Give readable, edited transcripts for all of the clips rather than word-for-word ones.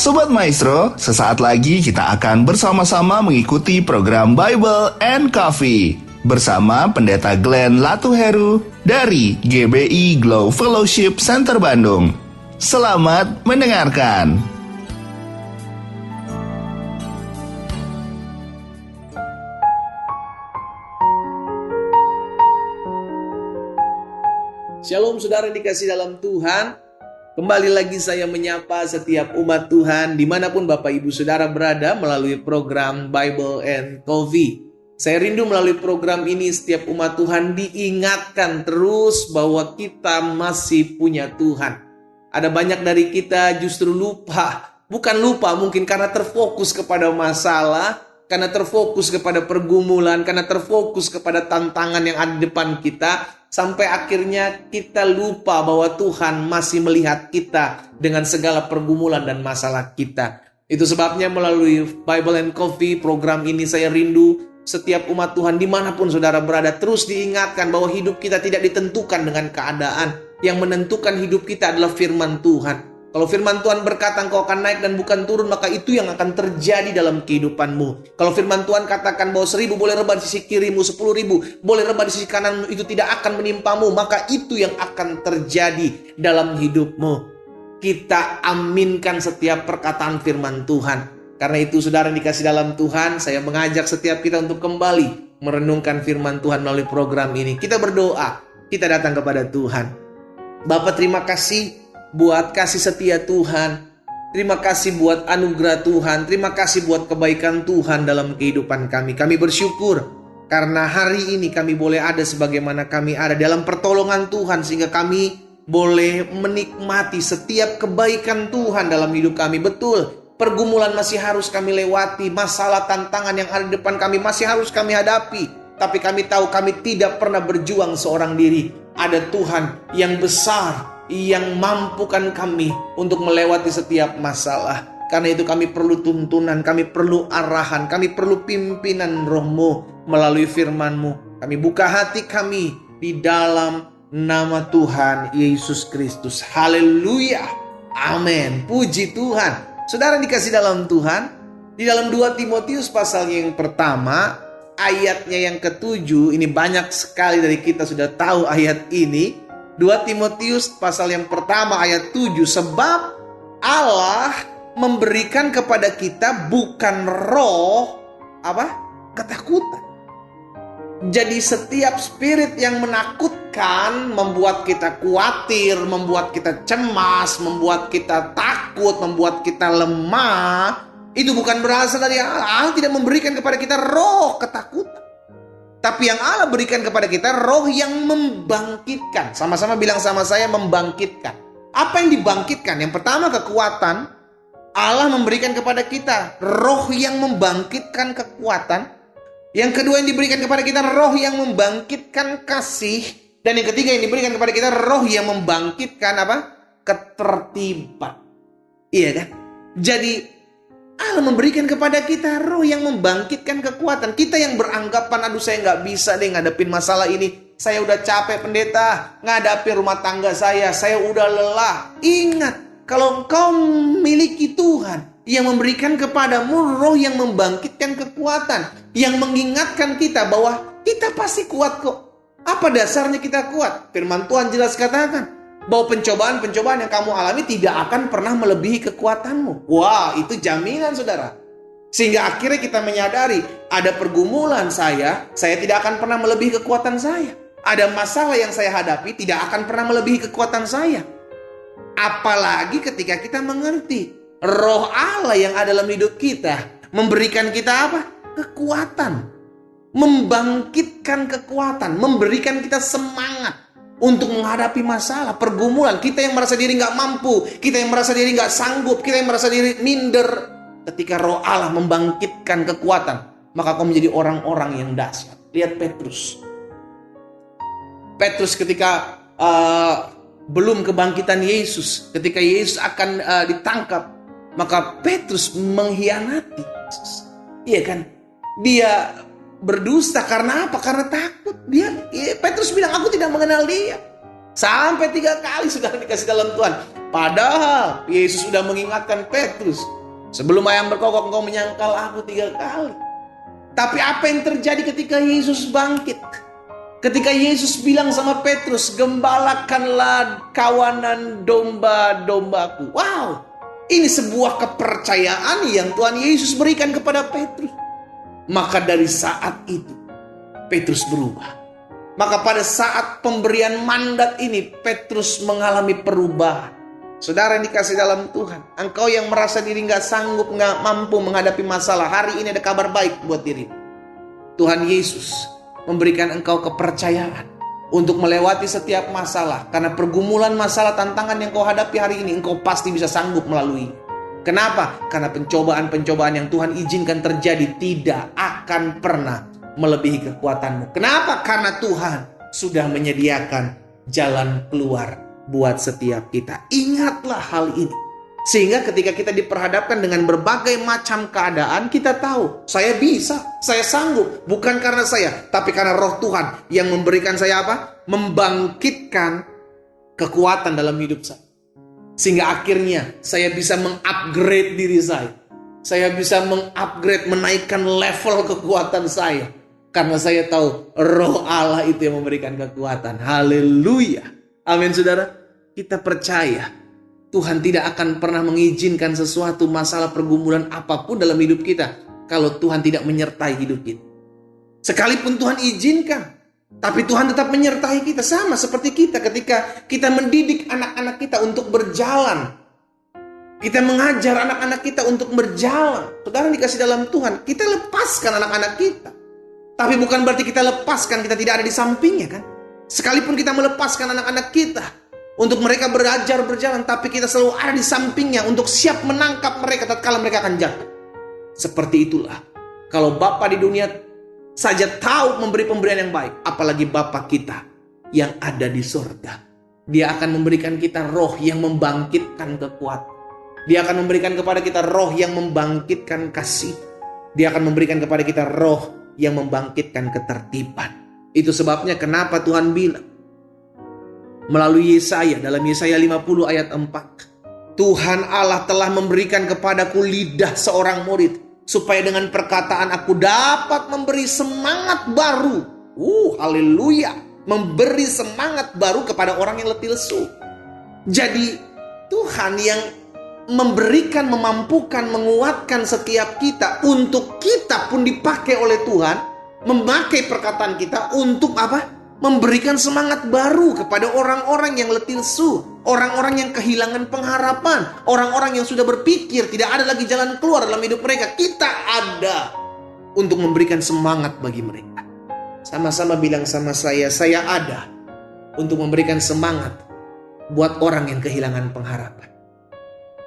Sobat Maestro, sesaat lagi kita akan bersama-sama mengikuti program Bible and Coffee bersama Pendeta Glenn Latuheru dari GBI Glow Fellowship Center Bandung. Selamat mendengarkan. Shalom saudara dikasih dalam Tuhan. Kembali lagi saya menyapa setiap umat Tuhan dimanapun Bapak Ibu Saudara berada melalui program Bible and Coffee. Saya rindu melalui program ini setiap umat Tuhan diingatkan terus bahwa kita masih punya Tuhan. Ada banyak dari kita justru lupa. Bukan lupa mungkin karena terfokus kepada masalah, karena terfokus kepada pergumulan, karena terfokus kepada tantangan yang ada di depan kita. Sampai akhirnya kita lupa bahwa Tuhan masih melihat kita dengan segala pergumulan dan masalah kita. Itu sebabnya melalui Bible and Coffee program ini saya rindu setiap umat Tuhan dimanapun saudara berada terus diingatkan bahwa hidup kita tidak ditentukan dengan keadaan. Yang menentukan hidup kita adalah firman Tuhan. Kalau firman Tuhan berkata engkau akan naik dan bukan turun, maka itu yang akan terjadi dalam kehidupanmu. Kalau firman Tuhan katakan bahwa 1000 boleh rebah di sisi kirimu, 10.000 boleh rebah di sisi kananmu, itu tidak akan menimpamu, maka itu yang akan terjadi dalam hidupmu. Kita aminkan setiap perkataan firman Tuhan. Karena itu saudara yang dikasih dalam Tuhan, saya mengajak setiap kita untuk kembali merenungkan firman Tuhan melalui program ini. Kita berdoa, kita datang kepada Tuhan. Bapa, terima kasih buat kasih setia Tuhan. Terima kasih buat anugerah Tuhan. Terima kasih buat kebaikan Tuhan dalam kehidupan kami. Kami bersyukur karena hari ini kami boleh ada sebagaimana kami ada dalam pertolongan Tuhan, sehingga kami boleh menikmati setiap kebaikan Tuhan dalam hidup kami. Betul, pergumulan masih harus kami lewati, masalah tantangan yang ada di depan kami masih harus kami hadapi. Tapi kami tahu kami tidak pernah berjuang seorang diri. Ada Tuhan yang besar yang mampukan kami untuk melewati setiap masalah. Karena itu kami perlu tuntunan, kami perlu arahan, kami perlu pimpinan Roh-Mu melalui firman-Mu. Kami buka hati kami di dalam nama Tuhan Yesus Kristus. Haleluya. Amin. Puji Tuhan. Saudara dikasih dalam Tuhan, di dalam 2 Timotius pasal yang pertama, ayatnya yang ke-7, ini banyak sekali dari kita sudah tahu ayat ini. 2 Timotius pasal yang pertama ayat 7, sebab Allah memberikan kepada kita bukan roh ketakutan. Jadi setiap spirit yang menakutkan membuat kita khawatir, membuat kita cemas, membuat kita takut, membuat kita lemah, itu bukan berasal dari Allah. Allah tidak memberikan kepada kita roh ketakutan. Tapi yang Allah berikan kepada kita roh yang membangkitkan. Sama-sama bilang sama saya, membangkitkan. Apa yang dibangkitkan? Yang pertama kekuatan. Allah memberikan kepada kita roh yang membangkitkan kekuatan. Yang kedua yang diberikan kepada kita roh yang membangkitkan kasih. Dan yang ketiga yang diberikan kepada kita roh yang membangkitkan ketertiban. Iya kan? Jadi Allah memberikan kepada kita roh yang membangkitkan kekuatan. Kita yang beranggapan, aduh saya nggak bisa deh ngadepin masalah ini. Saya udah capek pendeta ngadapin rumah tangga saya udah lelah. Ingat, kalau engkau memiliki Tuhan yang memberikan kepadamu roh yang membangkitkan kekuatan, yang mengingatkan kita bahwa kita pasti kuat kok. Apa dasarnya kita kuat? Firman Tuhan jelas katakan bahwa pencobaan-pencobaan yang kamu alami tidak akan pernah melebihi kekuatanmu. Wah, itu jaminan saudara. Sehingga akhirnya kita menyadari, ada pergumulan saya tidak akan pernah melebihi kekuatan saya. Ada masalah yang saya hadapi tidak akan pernah melebihi kekuatan saya. Apalagi ketika kita mengerti roh Allah yang ada dalam hidup kita memberikan kita kekuatan, membangkitkan kekuatan, memberikan kita semangat untuk menghadapi masalah, pergumulan. Kita yang merasa diri gak mampu, kita yang merasa diri gak sanggup, kita yang merasa diri minder. Ketika roh Allah membangkitkan kekuatan, maka kau menjadi orang-orang yang dahsyat. Lihat Petrus. Petrus ketika belum kebangkitan Yesus, ketika Yesus akan ditangkap, maka Petrus mengkhianati Yesus. Iya kan? Dia berdusta karena apa? Karena takut. Petrus bilang, aku tidak mengenal dia. Sampai 3 kali sudah dikasih dalam Tuhan. Padahal Yesus sudah mengingatkan Petrus, Sebelum ayam berkokok engkau menyangkal aku 3 kali. Tapi apa yang terjadi ketika Yesus bangkit? Ketika Yesus bilang sama Petrus, gembalakanlah kawanan domba-dombaku. Wow, ini sebuah kepercayaan yang Tuhan Yesus berikan kepada Petrus. Maka dari saat itu, Petrus berubah. Maka pada saat pemberian mandat ini, Petrus mengalami perubahan. Saudara yang dikasih dalam Tuhan, engkau yang merasa diri gak sanggup, gak mampu menghadapi masalah, hari ini ada kabar baik buat diri. Tuhan Yesus memberikan engkau kepercayaan untuk melewati setiap masalah. Karena pergumulan masalah tantangan yang kau hadapi hari ini, engkau pasti bisa sanggup melalui. Kenapa? Karena pencobaan-pencobaan yang Tuhan izinkan terjadi tidak akan pernah melebihi kekuatanmu. Kenapa? Karena Tuhan sudah menyediakan jalan keluar buat setiap kita. Ingatlah hal ini. Sehingga ketika kita diperhadapkan dengan berbagai macam keadaan, kita tahu, saya bisa, saya sanggup. Bukan karena saya, tapi karena Roh Tuhan yang memberikan saya apa? Membangkitkan kekuatan dalam hidup saya. Sehingga akhirnya saya bisa mengupgrade diri saya. Saya bisa mengupgrade, menaikkan level kekuatan saya. Karena saya tahu Roh Allah itu yang memberikan kekuatan. Haleluya. Amin saudara. Kita percaya Tuhan tidak akan pernah mengizinkan sesuatu masalah pergumulan apapun dalam hidup kita kalau Tuhan tidak menyertai hidup kita. Sekalipun Tuhan izinkan, tapi Tuhan tetap menyertai kita. Sama seperti kita ketika kita mendidik anak-anak kita untuk berjalan. Kita mengajar anak-anak kita untuk berjalan. Saudara dikasih dalam Tuhan, kita lepaskan anak-anak kita. Tapi bukan berarti kita lepaskan, kita tidak ada di sampingnya kan. Sekalipun kita melepaskan anak-anak kita untuk mereka belajar berjalan, tapi kita selalu ada di sampingnya untuk siap menangkap mereka tatkala mereka akan jatuh. Seperti itulah, kalau Bapa di dunia saja tahu memberi pemberian yang baik, apalagi Bapa kita yang ada di surga. Dia akan memberikan kita roh yang membangkitkan kekuatan. Dia akan memberikan kepada kita roh yang membangkitkan kasih. Dia akan memberikan kepada kita roh yang membangkitkan ketertiban. Itu sebabnya kenapa Tuhan bilang melalui Yesaya, dalam Yesaya 50 ayat 4. Tuhan Allah telah memberikan kepadaku lidah seorang murid, supaya dengan perkataan aku dapat memberi semangat baru. Haleluya. Memberi semangat baru kepada orang yang letih lesu. Jadi Tuhan yang memberikan, memampukan, menguatkan setiap kita, untuk kita pun dipakai oleh Tuhan, memakai perkataan kita untuk apa? Memberikan semangat baru kepada orang-orang yang letih lesu, orang-orang yang kehilangan pengharapan, orang-orang yang sudah berpikir tidak ada lagi jalan keluar dalam hidup mereka. Kita ada untuk memberikan semangat bagi mereka. Sama-sama bilang sama saya ada untuk memberikan semangat buat orang yang kehilangan pengharapan.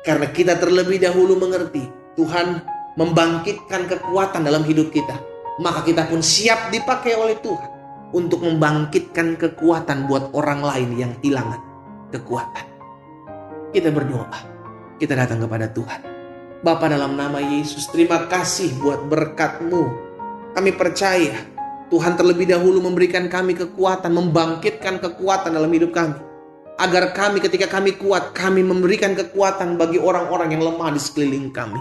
Karena kita terlebih dahulu mengerti Tuhan membangkitkan kekuatan dalam hidup kita, maka kita pun siap dipakai oleh Tuhan untuk membangkitkan kekuatan buat orang lain yang kehilangan kekuatan. Kita berdoa, kita datang kepada Tuhan. Bapa, dalam nama Yesus, terima kasih buat berkat-Mu. Kami percaya Tuhan terlebih dahulu memberikan kami kekuatan, membangkitkan kekuatan dalam hidup kami, agar kami ketika kami kuat, kami memberikan kekuatan bagi orang-orang yang lemah di sekeliling kami.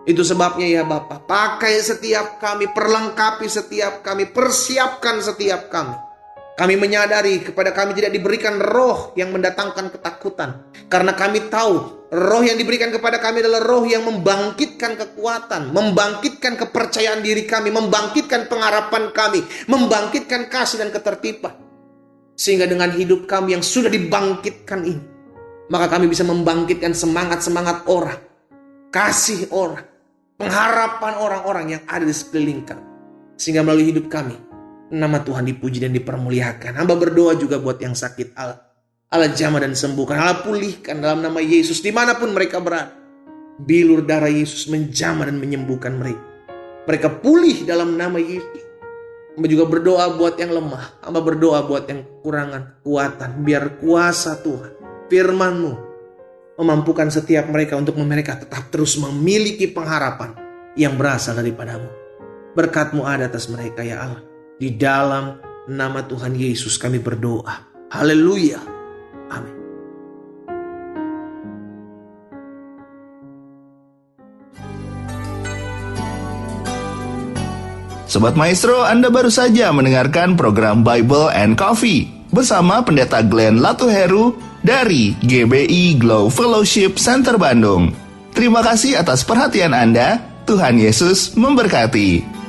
Itu sebabnya ya Bapa, pakai setiap kami, perlengkapi setiap kami, persiapkan setiap kami. Kami menyadari kepada kami tidak diberikan roh yang mendatangkan ketakutan. Karena kami tahu roh yang diberikan kepada kami adalah roh yang membangkitkan kekuatan, membangkitkan kepercayaan diri kami, membangkitkan pengharapan kami, membangkitkan kasih dan ketertiban. Sehingga dengan hidup kami yang sudah dibangkitkan ini, maka kami bisa membangkitkan semangat-semangat orang, kasih orang, pengharapan orang-orang yang ada di sekeliling kami. Sehingga melalui hidup kami, nama Tuhan dipuji dan dipermuliakan. Hamba berdoa juga buat yang sakit, Allah jamah dan sembuhkan, Allah pulihkan dalam nama Yesus dimanapun mereka berada. Bilur darah Yesus menjamah dan menyembuhkan mereka. Mereka pulih dalam nama Yesus. Hamba juga berdoa buat yang lemah. Hamba berdoa buat yang kekurangan kekuatan. Biar kuasa Tuhan, firman-Mu, memampukan setiap mereka untuk mereka tetap terus memiliki pengharapan yang berasal daripada-Mu. Berkat-Mu ada atas mereka ya Allah. Di dalam nama Tuhan Yesus kami berdoa. Haleluya. Amin. Sobat Maestro, Anda baru saja mendengarkan program Bible and Coffee bersama Pendeta Glenn Latuheru dari GBI Glow Fellowship Center Bandung. Terima kasih atas perhatian Anda. Tuhan Yesus memberkati.